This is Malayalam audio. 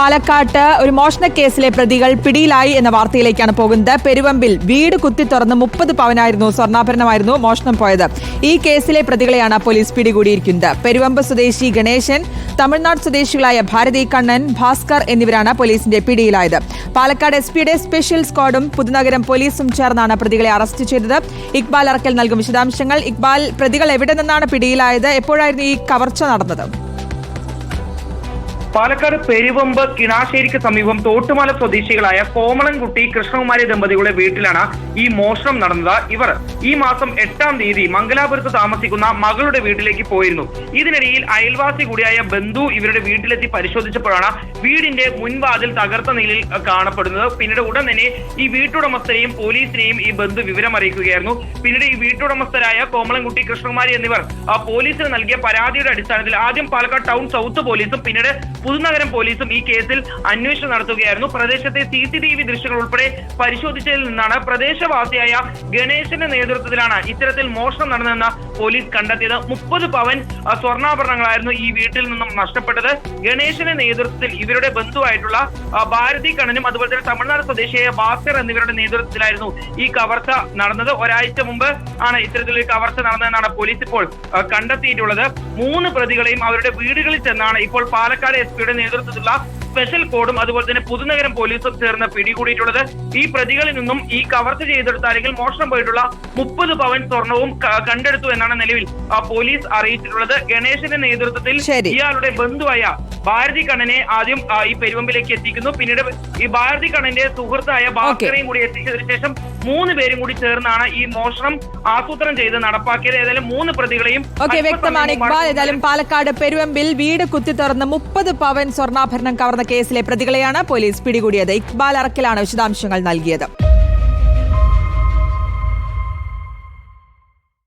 പാലക്കാട്ട് ഒരു മോഷണ കേസിലെ പ്രതികൾ പിടിയിലായി എന്ന വാർത്തയിലേക്കാണ് പോകുന്നത്. പെരുവമ്പിൽ വീട് കുത്തി തുറന്ന് 30 പവനായിരുന്നു സ്വർണ്ണാഭരണമായിരുന്നു മോഷണം പോയത്. ഈ കേസിലെ പ്രതികളെയാണ് പോലീസ് പിടികൂടിയിരിക്കുന്നത്. പെരുവമ്പ് സ്വദേശി ഗണേശൻ, തമിഴ്നാട് സ്വദേശികളായ ഭാരതി കണ്ണൻ, ഭാസ്കർ എന്നിവരാണ് പോലീസിന്റെ പിടിയിലായത്. പാലക്കാട് എസ്പിയുടെ സ്പെഷ്യൽ സ്ക്വാഡും പുതുനഗരം പോലീസും ചേർന്നാണ് പ്രതികളെ അറസ്റ്റ് ചെയ്തത്. ഇക്ബാൽ അറക്കൽ നൽകും വിശദാംശങ്ങൾ. ഇക്ബാൽ, പ്രതികൾ എവിടെ നിന്നാണ് പിടിയിലായത്? എപ്പോഴായിരുന്നു ഈ കവർച്ച നടന്നത്? പാലക്കാട് പെരുവമ്പ് കിണാശ്ശേരിക്ക് സമീപം തോട്ടുമല സ്വദേശികളായ കോമളൻകുട്ടി കൃഷ്ണകുമാരി ദമ്പതികളുടെ വീട്ടിലാണ് ഈ മോഷണം നടന്നത്. ഇവർ ഈ മാസം 8-ാം തീയതി മംഗലാപുരത്ത് താമസിക്കുന്ന മകളുടെ വീട്ടിലേക്ക് പോയിരുന്നു. ഇതിനിടയിൽ അയൽവാസി കൂടിയായ ബന്ധു ഇവരുടെ വീട്ടിലെത്തി പരിശോധിച്ചപ്പോഴാണ് വീടിന്റെ മുൻവാതിൽ തകർത്ത നിലയിൽ കാണപ്പെടുന്നത്. പിന്നീട് ഉടൻ തന്നെ ഈ വീട്ടുടമസ്ഥരെയും പോലീസിനെയും ഈ ബന്ധു വിവരം അറിയിക്കുകയായിരുന്നു. പിന്നീട് ഈ വീട്ടുടമസ്ഥരായ കോമളൻകുട്ടി കൃഷ്ണകുമാരി എന്നിവർ പോലീസിന് നൽകിയ പരാതിയുടെ അടിസ്ഥാനത്തിൽ ആദ്യം പാലക്കാട് ടൗൺ സൗത്ത് പോലീസും പിന്നീട് പുതുനഗരം പോലീസും ഈ കേസിൽ അന്വേഷണം നടത്തുകയായിരുന്നു. പ്രദേശത്തെ CCTV ദൃശ്യങ്ങൾ ഉൾപ്പെടെ പരിശോധിച്ചതിൽ നിന്നാണ് പ്രദേശവാസിയായ ഗണേശന്റെ നേതൃത്വത്തിലാണ് ഇത്തരത്തിൽ മോഷണം നടന്നതെന്ന് പോലീസ് കണ്ടെത്തിയത്. 30 പവൻ സ്വർണ്ണാഭരണങ്ങളായിരുന്നു ഈ വീട്ടിൽ നിന്നും നഷ്ടപ്പെട്ടത്. ഗണേശന്റെ നേതൃത്വത്തിൽ ഇവരുടെ ബന്ധുവായിട്ടുള്ള ഭാരതി കണ്ണനും അതുപോലെ തന്നെ തമിഴ്നാട് സ്വദേശിയായ ഭാസ്കർ എന്നിവരുടെ നേതൃത്വത്തിലായിരുന്നു ഈ കവർച്ച നടന്നത്. ഒരാഴ്ച മുമ്പ് ആണ് ഇത്തരത്തിലൊരു കവർച്ച നടന്നതെന്നാണ് പോലീസ് ഇപ്പോൾ കണ്ടെത്തിയിട്ടുള്ളത്. 3 പ്രതികളെയും അവരുടെ വീടുകളിൽ ചെന്നാണ് ഇപ്പോൾ പാലക്കാട് എസ്പിയുടെ നേതൃത്വത്തിലുള്ള സ്പെഷ്യൽ കോഡും അതുപോലെ തന്നെ പുതുനഗരം പോലീസും ചേർന്ന് പിടികൂടിയിട്ടുള്ളത്. ഈ പ്രതികളിൽ നിന്നും ഈ കവർച്ച ചെയ്തെടുത്ത അല്ലെങ്കിൽ മോഷണം പോയിട്ടുള്ള 30 പവൻ സ്വർണവും കണ്ടെടുത്തു എന്നാണ് നിലവിൽ പോലീസ് അറിയിച്ചിട്ടുള്ളത്. ഗണേശന്റെ നേതൃത്വത്തിൽ ഇയാളുടെ ബന്ധുവായ ഭാരതി കണ്ണനെ ആദ്യം ഈ പെരുവമ്പിലേക്ക് എത്തിക്കുന്നു. പിന്നീട് ഈ ഭാരതി കണ്ണന്റെ സുഹൃത്തായ ഭാസ്കരെയും കൂടി എത്തിച്ചതിനു ശേഷം 3 പേരും കൂടി ചേർന്നാണ് ഈ മോഷണം ആസൂത്രണം ചെയ്ത് നടപ്പാക്കിയത്. ഏതായാലും 3 പ്രതികളെയും വ്യക്തമാണ് ഇക്ബാൽ. ഏതായാലും പാലക്കാട് പെരുവമ്പിൽ വീട് കുത്തി തുറന്ന് 30 പവൻ സ്വർണ്ണാഭരണം കവർന്ന കേസിലെ പ്രതികളെയാണ് പോലീസ് പിടികൂടിയത്. ഇക്ബാൽ അറക്കലാണ് വിശദാംശങ്ങൾ നൽകിയത്.